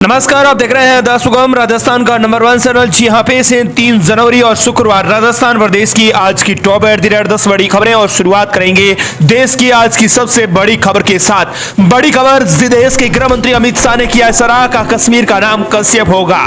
नमस्कार, आप देख रहे हैं द सुगम राजस्थान का नंबर 1 चैनल। जी हाँ, पेश है 3 जनवरी और शुक्रवार राजस्थान प्रदेश की आज की टॉप एट द रेट 10 बड़ी खबरें। और शुरुआत करेंगे देश की आज की सबसे बड़ी खबर के साथ। बड़ी खबर, देश के गृह मंत्री अमित शाह ने किया सराहा का कश्मीर का नाम कश्यप होगा।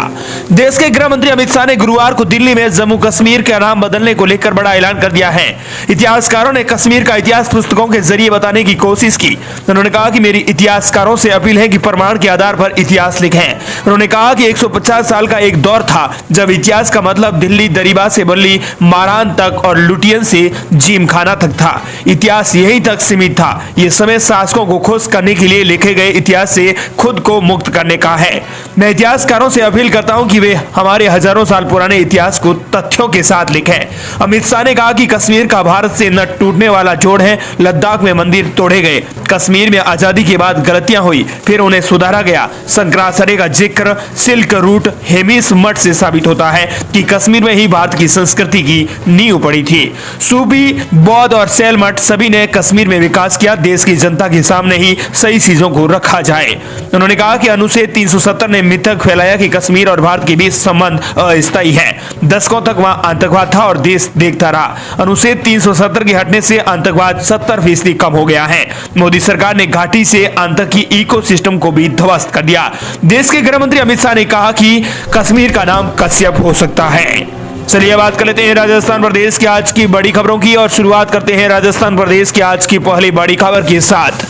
देश के गृह मंत्री अमित शाह ने गुरुवार को दिल्ली में जम्मू कश्मीर का नाम बदलने को लेकर बड़ा ऐलान कर दिया है। इतिहासकारों ने कश्मीर का इतिहास पुस्तकों के जरिए बताने की कोशिश की। उन्होंने कहा कि मेरी इतिहासकारों से अपील है कि प्रमाण के आधार पर इतिहास लिखें। उन्होंने कहा कि 150 साल का एक दौर था जब इतिहास का मतलब दिल्ली दरिबा से बल्ली मारान तक और लुटियन से जिमखाना तक था। इतिहास यहीं तक सीमित था। यह समय शासकों को खुश करने के लिए लिखे गए इतिहास से खुद को मुक्त करने का है। मैं इतिहासकारों से अपील करता हूं कि वे हमारे हजारों साल पुराने इतिहास को तथ्यों के साथ लिखें। अमित शाह ने कहा कि कश्मीर का भारत से न टूटने वाला जोड़ है। लद्दाख में मंदिर तोड़े गए, कश्मीर में आजादी के बाद गलतियां हुई, फिर उन्हें सुधारा गया। शंकराचार्य का जिक्र सिल्क रूट हेमिस मठ से साबित होता है कि कश्मीर में ही भारत की संस्कृति की नींव पड़ी थी। सूफी, बौद्ध और सैल मठ सभी ने कश्मीर में विकास किया। देश की जनता के सामने ही सही चीजों को रखा जाए। उन्होंने कहा कि अनुच्छेद 370 ने मिथक फैलाया कि कश्मीर और भारत के बीच संबंध अस्थायी है। दशकों तक वहां आतंकवाद था और देश देखता रहा। अनुच्छेद 370 के हटने से आतंकवाद 70% कम हो गया है। मोदी सरकार ने घाटी से आतंकी इकोसिस्टम को भी ध्वस्त कर दिया। देश के गृह मंत्री अमित शाह ने कहा कि कश्मीर का नाम कश्यप हो सकता है। चलिए बात कर लेते हैं राजस्थान प्रदेश की आज की बड़ी खबरों की और शुरुआत करते हैं राजस्थान प्रदेश की आज की पहली बड़ी खबर के साथ।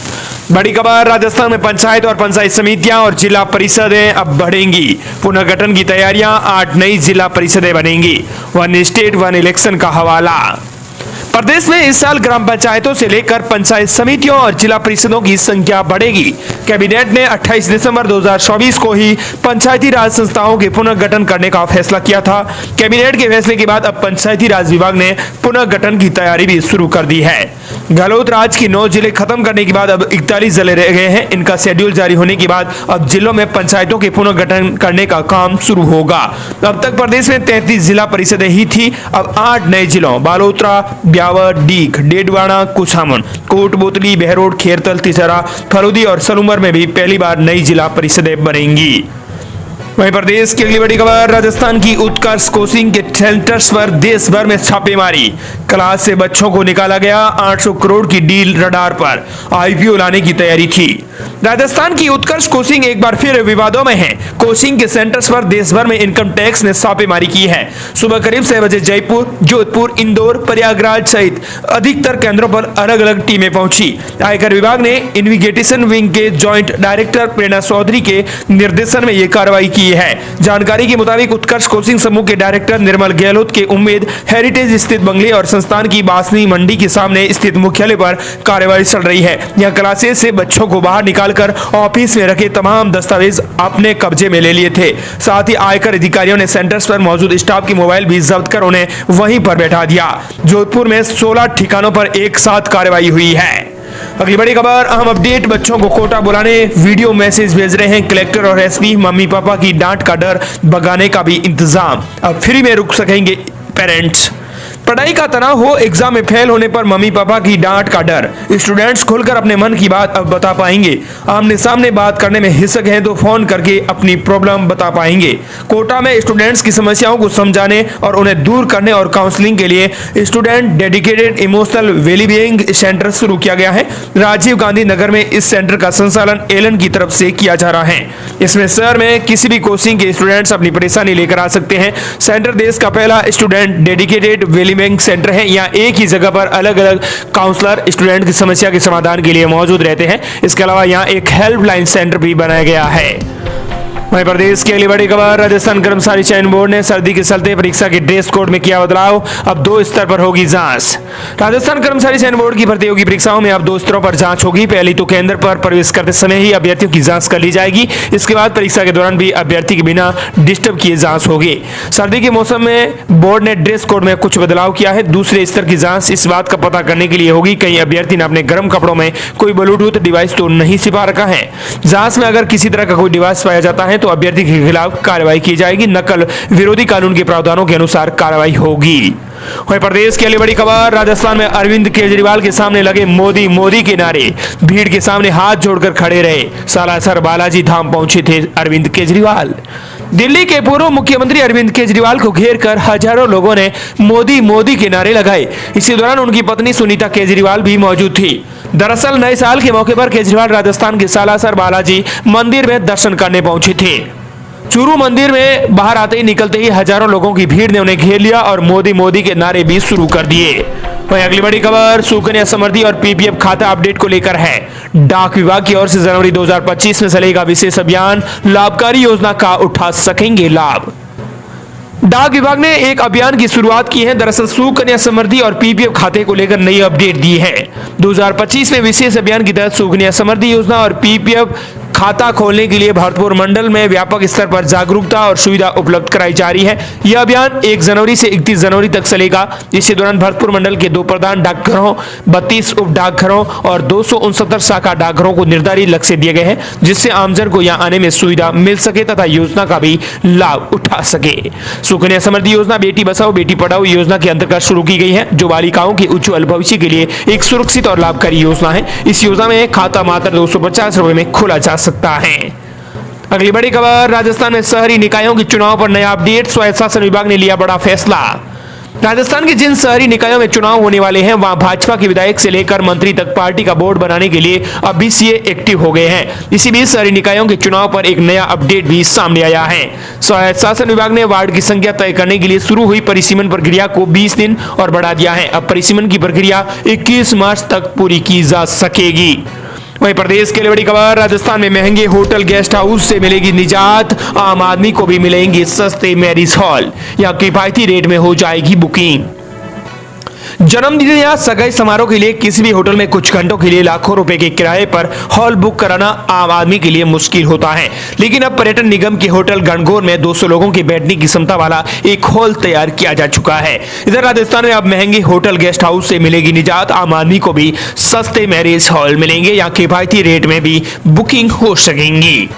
बड़ी खबर, राजस्थान में पंचायत और पंचायत समितियां और जिला परिषदें अब बढ़ेंगी। पुनर्गठन की तैयारियां, 8 नई जिला परिषदें बनेंगी। वन स्टेट वन इलेक्शन का हवाला। प्रदेश में इस साल ग्राम पंचायतों से लेकर पंचायत समितियों और जिला परिषदों की संख्या बढ़ेगी। कैबिनेट ने 28 दिसंबर 2024 को ही पंचायती राज संस्थाओं के पुनर्गठन करने का फैसला किया था। कैबिनेट के फैसले के बाद अब पंचायती राज विभाग ने पुनर्गठन की तैयारी भी शुरू कर दी है। गहलोत राज की 9 जिले खत्म करने के बाद अब 41 जिले रह गए हैं। इनका शेड्यूल जारी होने के बाद अब जिलों में पंचायतों के पुनर्गठन करने का काम शुरू होगा। अब तक प्रदेश में 33 जिला परिषदें ही थी। अब 8 नए जिलों बालोतरा, ब्यावर, डीग, डेडवाड़ा, कुछामन, कोटबोतली, बहरोड, खेरतल, तिसरा, फलोदी और सलूमर में भी पहली बार नई जिला परिषदें बनेंगी। वहीं प्रदेश की अगली बड़ी खबर, राजस्थान की उत्कर्ष कोचिंग के सेंटर्स पर देश भर में छापेमारी। क्लास से बच्चों को निकाला गया। 800 करोड़ की डील रडार पर, आईपीओ लाने की तैयारी थी। राजस्थान की उत्कर्ष कोचिंग एक बार फिर विवादों में है। कोचिंग के सेंटर्स पर देश भर में इनकम टैक्स ने छापेमारी की है। सुबह करीब 6 बजे जयपुर, जोधपुर, इंदौर, प्रयागराज सहित अधिकतर केंद्रों पर अलग अलग टीमें पहुंची। आयकर विभाग ने इन्वेस्टिगेशन विंग के ज्वाइंट डायरेक्टर प्रेरणा चौधरी के निर्देशन में यह कार्रवाई की है। जानकारी के मुताबिक उत्कर्ष कोचिंग समूह के डायरेक्टर निर्मल गहलोत के उम्मेद हेरिटेज स्थित बंगले और संस्थान की बासनी मंडी के सामने स्थित मुख्यालय पर कार्रवाई चल रही है। यह क्लासेस से बच्चों को बाहर निकालकर ऑफिस में रखे तमाम दस्तावेज अपने कब्जे में ले लिए थे। साथ ही आयकर अधिकारियों ने सेंटर्स पर मौजूद स्टाफ के मोबाइल भी जब्त कर उन्हें वहीं पर बैठा दिया। जोधपुर में 16 ठिकानों पर एक साथ कार्रवाई हुई है। अगली बड़ी खबर, अहम अपडेट, बच्चों को कोटा बुलाने वीडियो मैसेज भेज रहे हैं कलेक्टर और एसपी। मम्मी पापा की डांट का डर भगाने का भी इंतजाम। अब फ्री में रुक सकेंगे पेरेंट्स। पढ़ाई का तनाव हो, एग्जाम में फेल होने पर मम्मी पापा की डांट का डर। स्टूडेंट्स खुलकर अपने मन की बात अब बता पाएंगे। आमने सामने बात करने में हिचक हैं तो फोन करके अपनी प्रॉब्लम बता पाएंगे। कोटा में स्टूडेंट्स की समस्याओं को समझाने और उन्हें दूर करने और काउंसलिंग के लिए student dedicated emotional wellbeing centre शुरू किया गया है। राजीव गांधी नगर में इस सेंटर का संचालन एलन की तरफ से किया जा रहा है। इसमें शहर में किसी भी कोचिंग के स्टूडेंट्स अपनी परेशानी लेकर आ सकते हैं। सेंटर देश का पहला स्टूडेंट डेडिकेटेड बैंक सेंटर है। यहाँ एक ही जगह पर अलग अलग काउंसलर स्टूडेंट की समस्या के समाधान के लिए मौजूद रहते हैं। इसके अलावा यहाँ एक हेल्पलाइन सेंटर भी बनाया गया है। वहीं प्रदेश की अगली बड़ी खबर, राजस्थान कर्मचारी चयन बोर्ड ने सर्दी के चलते परीक्षा के ड्रेस कोड में किया बदलाव। अब 2 स्तर पर होगी जांच। राजस्थान कर्मचारी चयन बोर्ड की प्रतियोगी परीक्षाओं में अब 2 स्तरों पर जांच होगी। पहली तो केंद्र पर प्रवेश करते समय ही अभ्यर्थियों की जांच कर ली जाएगी। इसके बाद परीक्षा के दौरान भी अभ्यर्थी के बिना डिस्टर्ब किए जांच होगी। सर्दी के मौसम में बोर्ड ने ड्रेस कोड में कुछ बदलाव किया है। दूसरे स्तर की जांच इस बात का पता करने के लिए होगी कहीं अभ्यर्थी ने अपने गर्म कपड़ों में कोई ब्लूटूथ डिवाइस तो नहीं छिपा रखा है। जांच में अगर किसी तरह का कोई डिवाइस पाया जाता है तो अभ्यर्थी के खिलाफ कार्रवाई की जाएगी। नकल विरोधी कानून के प्रावधानों के अनुसार कार्रवाई होगी। वहीं प्रदेश की अगली बड़ी खबर, राजस्थान में अरविंद केजरीवाल के सामने लगे मोदी मोदी के नारे, भीड़ के सामने हाथ जोड़कर खड़े रहे। सालासर बालाजी धाम पहुंचे थे अरविंद केजरीवाल। दिल्ली के पूर्व मुख्यमंत्री अरविंद केजरीवाल को घेर कर हजारों लोगों ने मोदी मोदी के नारे लगाए। इसी दौरान उनकी पत्नी सुनीता केजरीवाल भी मौजूद थी। दरअसल नए साल के मौके पर केजरीवाल राजस्थान के सालासर बालाजी मंदिर में दर्शन करने पहुंचे थे। चूरू मंदिर में बाहर आते ही निकलते ही हजारों लोगों की भीड़ ने उन्हें घेर लिया और मोदी मोदी के नारे भी शुरू कर दिए। वहीं अगली बड़ी खबर सुकन्या समृद्धि और पीपीएफ खाता अपडेट को लेकर है। डाक विभाग की ओर से जनवरी 2025 में चलेगा विशेष अभियान, लाभकारी योजना का उठा सकेंगे लाभ। डाक विभाग ने एक अभियान की शुरुआत की है। दरअसल सुकन्या समृद्धि और पीपीएफ खाते को लेकर नई अपडेट दी है। 2025 में विशेष अभियान के तहत सुकन्या समृद्धि योजना और पीपीएफ खाता खोलने के लिए भरतपुर मंडल में व्यापक स्तर पर जागरूकता और सुविधा उपलब्ध कराई जा रही है। यह अभियान 1 जनवरी से 31 जनवरी तक चलेगा। इसी दौरान भरतपुर मंडल के 2 प्रधान डाकघरों, 32 उप डाकघरों और 269 शाखा डाकघरों को निर्धारित लक्ष्य दिए गए हैं, जिससे आमजन को यहां आने में सुविधा मिल सके तथा योजना का भी लाभ उठा सके। सुकन्या समृद्धि योजना बेटी बचाओ बेटी पढ़ाओ योजना के अंतर्गत शुरू की गई है, जो बालिकाओं के उज्जवल भविष्य के लिए एक सुरक्षित और लाभकारी योजना है। इस योजना में खाता मात्र 250 रुपए में खोला जा सकता है। अगली बड़ी खबर, राजस्थान में शहरी निकायों के चुनाव पर नया अपडेट, स्वायत्त शासन विभाग ने लिया बड़ा फैसला। राजस्थान के जिन शहरी निकायों में चुनाव होने वाले हैं, वहां भाजपा के विधायक से लेकर मंत्री तक पार्टी का बोर्ड बनाने के लिए अब भी सीए एक्टिव हो गए हैं। इसी बीच शहरी निकायों के चुनाव पर एक नया अपडेट भी सामने आया है। स्वायत्त शासन विभाग ने वार्ड की संख्या तय करने के लिए शुरू हुई परिसीमन प्रक्रिया को 20 दिन और बढ़ा दिया है। अब परिसीमन की प्रक्रिया 21 मार्च तक पूरी की जा सकेगी। वहीं प्रदेश के लिए बड़ी खबर, राजस्थान में महंगे होटल गेस्ट हाउस से मिलेगी निजात, आम आदमी को भी मिलेंगे सस्ते मैरिज हॉल, यहाँ किफायती रेट में हो जाएगी बुकिंग। जन्मदिन या सगाई समारोह के लिए किसी भी होटल में कुछ घंटों के लिए लाखों रुपए के किराए पर हॉल बुक कराना आम आदमी के लिए मुश्किल होता है, लेकिन अब पर्यटन निगम के होटल गणगौर में 200 लोगों के बैठने की क्षमता वाला एक हॉल तैयार किया जा चुका है। इधर राजस्थान में अब महंगे होटल गेस्ट हाउस से मिलेगी निजात, आम आदमी को भी सस्ते मैरिज हॉल मिलेंगे, यहाँ किफायती रेट में भी बुकिंग हो सकेंगी।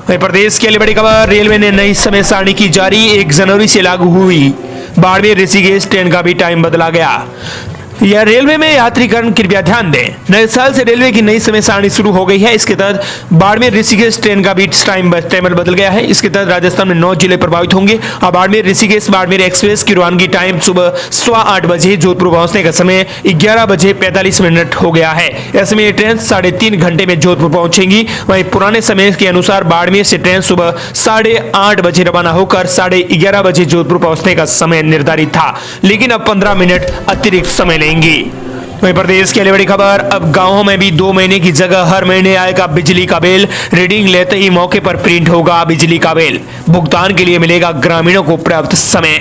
वहीं प्रदेश की बड़ी खबर, रेलवे ने नई समय सारणी की जारी, 1 जनवरी से लागू हुई। बाड़मेर ऋषिकेश ट्रेन का भी टाइम बदला गया। यह रेलवे में यात्रीगण कृपया ध्यान दें, नए साल से रेलवे की नई समय सारणी शुरू हो गई है। इसके तहत बाड़मेर ऋषिकेश ट्रेन का भी टाइम टेबल बदल गया है। इसके तहत राजस्थान में 9 जिले प्रभावित होंगे। अब बाड़मेर ऋषिकेश बाड़मेर एक्सप्रेस की रवानगी टाइम सुबह 8:15 बजे, जोधपुर पहुंचने का समय 11 बजे 45 मिनट हो गया है। ऐसे में ये ट्रेन 3.5 घंटे में जोधपुर पहुंचेंगी। वहीं पुराने समय के अनुसार बाड़मेर से ट्रेन सुबह 8:30 बजे रवाना होकर 11:30 बजे जोधपुर पहुंचने का समय निर्धारित था, लेकिन अब 15 मिनट अतिरिक्त समय वहीं प्रदेश की बड़ी खबर, अब गांवों में भी 2 महीने की जगह हर महीने आएगा बिजली का बिल, रीडिंग लेते ही मौके पर प्रिंट होगा बिजली का बिल, भुगतान के लिए मिलेगा ग्रामीणों को पर्याप्त समय।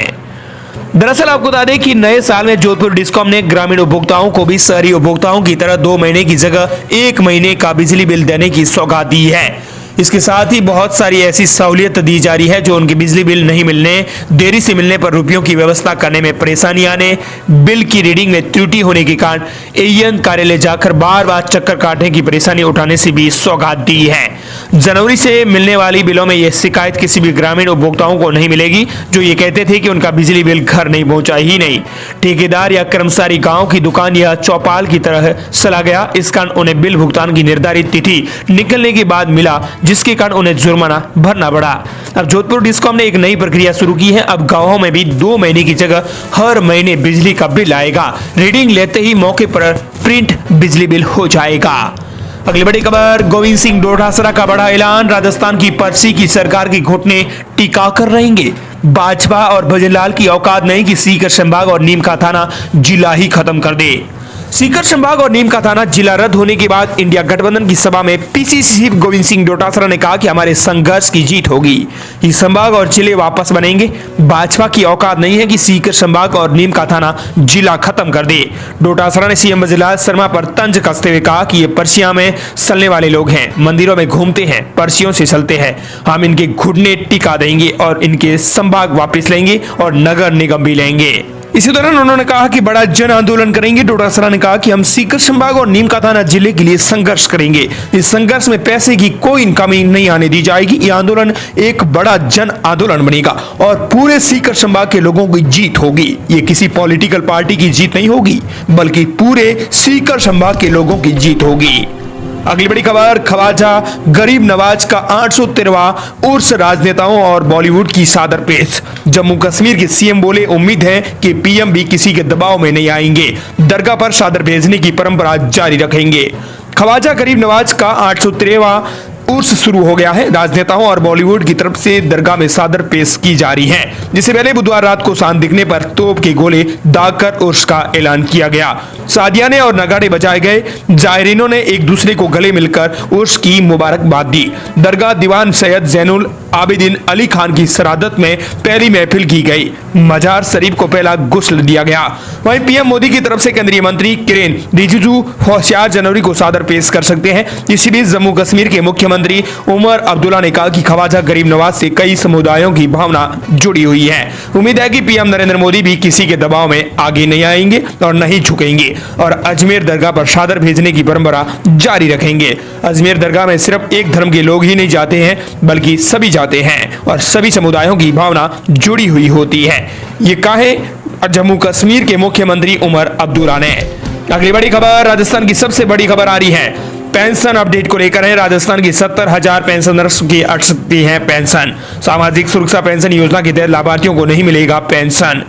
दरअसल आपको बता दें कि नए साल में जोधपुर डिस्कॉम ने ग्रामीण उपभोक्ताओं को भी शहरी उपभोक्ताओं की तरह 2 महीने की जगह 1 महीने का बिजली बिल देने की सौगात दी है। इसके साथ ही बहुत सारी ऐसी सहूलियत दी जा रही है जो उनके बिजली बिल नहीं मिलने, देरी से मिलने पर रुपयों की व्यवस्था करने में परेशानी आने, बिल की रीडिंग में त्रुटि होने के कारण एईएन कार्यालय जाकर बार बार चक्कर काटने की परेशानी उठाने से भी सौगात दी है। जनवरी से मिलने वाली बिलों में यह शिकायत किसी भी ग्रामीण उपभोक्ताओं को नहीं मिलेगी जो ये कहते थे कि उनका बिजली बिल घर नहीं पहुंचा ही नहीं। ठेकेदार या कर्मचारी गाँव की दुकान या चौपाल की तरह चला गया, इस कारण उन्हें बिल भुगतान की निर्धारित तिथि निकलने के बाद मिला, जिसके कारण उन्हें जुर्माना भरना पड़ा। अब जोधपुर डिस्कॉम ने एक नई प्रक्रिया शुरू की है। अब गांवों में भी 2 महीने की जगह हर महीने बिजली का बिल आएगा, रीडिंग लेते ही मौके पर प्रिंट बिजली बिल हो जाएगा। अगली बड़ी खबर, गोविंद सिंह डोटासरा का बड़ा ऐलान, राजस्थान की पर्ची की सरकार की घुटने टिका कर रहेंगे। भाजपा और भजनलाल की औकात नहीं कि सीकर संभाग और नीम का थाना जिला ही खत्म कर दे। सीकर संभाग और नीम का थाना जिला रद्द होने के बाद इंडिया गठबंधन की सभा में पीसीसी चीफ गोविंद सिंह डोटासरा ने कहा कि हमारे संघर्ष की जीत होगी, ये संभाग और जिले वापस बनेंगे। भाजपा की औकात नहीं है कि सीकर संभाग और नीम का थाना जिला खत्म कर दे। डोटासरा ने सीएम भजनलाल शर्मा पर तंज कसते हुए कहा कि ये पर्चियां में चलने वाले लोग हैं, मंदिरों में घूमते हैं, पर्चियों से चलते हैं। हम इनके घुटने टिका देंगे और इनके संभाग वापिस लेंगे और नगर निगम भी लेंगे। इसी दौरान उन्होंने कहा कि बड़ा जन आंदोलन करेंगे। डोटासरा ने कहा कि हम सीकर संभाग और नीम का थाना जिले के लिए संघर्ष करेंगे। इस संघर्ष में पैसे की कोई कमी नहीं आने दी जाएगी। यह आंदोलन एक बड़ा जन आंदोलन बनेगा और पूरे सीकर संभाग के लोगों की जीत होगी। ये किसी पॉलिटिकल पार्टी की जीत नहीं होगी, बल्कि पूरे सीकर संभाग के लोगों की जीत होगी। अगली बड़ी खबर, ख्वाजा गरीब नवाज का 813वां उर्स राजनेताओं और बॉलीवुड की सादर पेश। जम्मू कश्मीर के सीएम बोले, उम्मीद है कि पीएम भी किसी के दबाव में नहीं आएंगे, दरगाह पर सादर भेजने की परंपरा जारी रखेंगे। ख्वाजा गरीब नवाज का 813वां उर्स शुरू हो गया है। राजनेताओं और बॉलीवुड की तरफ से दरगाह में सादर पेश की जा रही है, जिससे पहले बुधवार रात को चांद दिखने पर तोप के गोले दागकर उर्स का ऐलान किया गया। सादियाने और नगाड़े बजाए गए। जायरीनों ने एक दूसरे को गले मिलकर उर्स की मुबारकबाद दी। दरगाह दीवान सैयद जैनुल आबिदीन अली खान की शरादत में पहली महफिल की गई। मजार शरीफ को पहला गुस्ल दिया गया। वहीं पीएम मोदी की तरफ से केंद्रीय मंत्री किरेन रिजिजू 4 जनवरी को सादर पेश कर सकते हैं। इसी बीच जम्मू कश्मीर के मुख्यमंत्री उमर अब्दुल्ला ने कहा कि ख्वाजा गरीब नवाज से कई समुदायों की भावना जुड़ी हुई है। उम्मीद है कि पीएम नरेंद्र मोदी भी किसी के दबाव में आगे नहीं आएंगे और नहीं झुकेंगे और अजमेर दरगाह पर सादर भेजने की परंपरा जारी रखेंगे। अजमेर दरगाह में सिर्फ एक धर्म के लोग ही नहीं जाते हैं, बल्कि सभी जाते हैं और सभी समुदायों की भावना जुड़ी हुई होती है। ये कहे जम्मू कश्मीर के मुख्यमंत्री उमर अब्दुल्ला ने। अगली बड़ी खबर, राजस्थान की सबसे बड़ी खबर आ रही है पेंशन अपडेट को लेकर है। राजस्थान की 70,000 पेंशनर्स की अट सकती है पेंशन। सामाजिक सुरक्षा पेंशन योजना के तहत लाभार्थियों को नहीं मिलेगा पेंशन।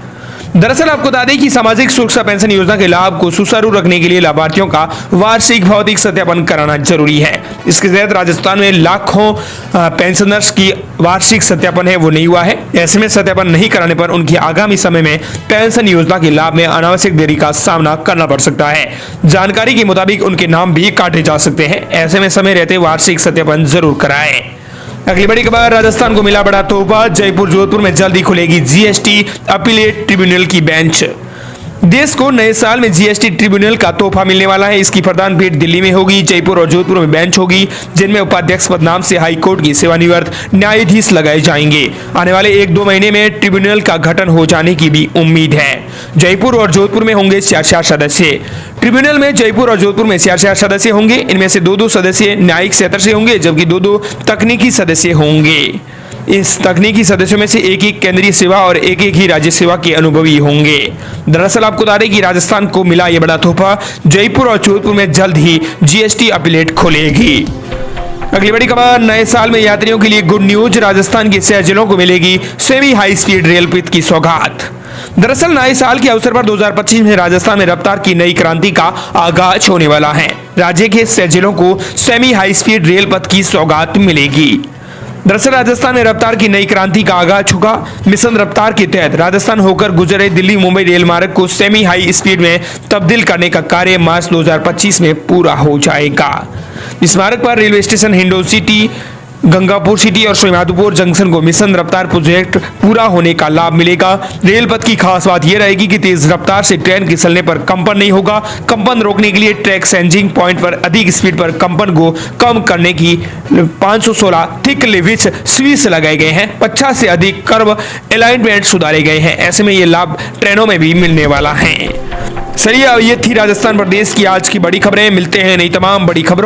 दरअसल आपको बता दें कि सामाजिक सुरक्षा पेंशन योजना के लाभ को सुचारू रखने के लिए लाभार्थियों का वार्षिक भौतिक सत्यापन कराना जरूरी है। इसके तहत राजस्थान में लाखों पेंशनर्स की वार्षिक सत्यापन है वो नहीं हुआ है। ऐसे में सत्यापन नहीं कराने पर उनकी आगामी समय में पेंशन योजना के लाभ में अनावश्यक देरी का सामना करना पड़ सकता है। जानकारी के मुताबिक उनके नाम भी काटे जा सकते हैं। ऐसे में समय रहते वार्षिक सत्यापन जरूर कराएं। अगली बड़ी खबर, राजस्थान को मिला बड़ा तोहफा। जयपुर जोधपुर में जल्दी खुलेगी जीएसटी अपीलेट ट्रिब्यूनल की बेंच। देश को नए साल में जीएसटी ट्रिब्यूनल का तोहफा मिलने वाला है। इसकी प्रधान पीठ दिल्ली में होगी। जयपुर और जोधपुर में बेंच होगी, जिनमें उपाध्यक्ष पद नाम से हाई कोर्ट की सेवानिवृत्त न्यायाधीश लगाए जाएंगे। आने वाले 1-2 महीने में ट्रिब्यूनल का गठन हो जाने की भी उम्मीद है। जयपुर और जोधपुर में होंगे 4 सदस्य। ट्रिब्यूनल में जयपुर और जोधपुर में 4 सदस्य होंगे। इनमें से 2 सदस्य न्यायिक क्षेत्र से होंगे, जबकि 2 तकनीकी सदस्य होंगे। इस तकनीकी सदस्यों में से एक केंद्रीय सेवा और एक ही राज्य सेवा के अनुभवी होंगे। दरअसल आपको बता दें कि राजस्थान को मिला यह बड़ा तोहफा। जयपुर और जोधपुर में जल्द ही जीएसटी अपीलेट खुलेगी। अगली बड़ी खबर, नए साल में यात्रियों के लिए गुड न्यूज। राजस्थान के 6 जिलों को मिलेगी सेमी हाई स्पीड रेल पथ की सौगात। दरअसल नए साल के अवसर पर 2025 में राजस्थान में रफ्तार की नई क्रांति का आगाज होने वाला है। राज्य के 6 जिलों को सेमी हाई स्पीड रेल पथ की सौगात मिलेगी। दरअसल राजस्थान में रफ्तार की नई क्रांति का आगाज होगा। मिशन रफ्तार के तहत राजस्थान होकर गुजरे दिल्ली मुंबई रेल मार्ग को सेमी हाई स्पीड में तब्दील करने का कार्य मार्च 2025 में पूरा हो जाएगा। इस मार्ग पर railway station Hindaun city, Gangapur city और श्रीमाधोपुर जंक्शन को मिशन रफ्तार प्रोजेक्ट पूरा होने का लाभ मिलेगा। रेल पथ की खास बात यह रहेगी कि तेज रफ्तार से ट्रेन के चलने पर कंपन नहीं होगा। कंपन रोकने के लिए ट्रैक चेंजिंग पॉइंट पर अधिक स्पीड पर कंपन को कम करने की 516 थिक लेविस स्विच लगाए गए हैं। 50 से अधिक कर्व अलाइनमेंट सुधारे गए हैं। ऐसे में ये लाभ ट्रेनों में भी मिलने वाला है। चलिए, ये थी राजस्थान प्रदेश की आज की बड़ी खबरें। मिलते हैं नई तमाम बड़ी खबरों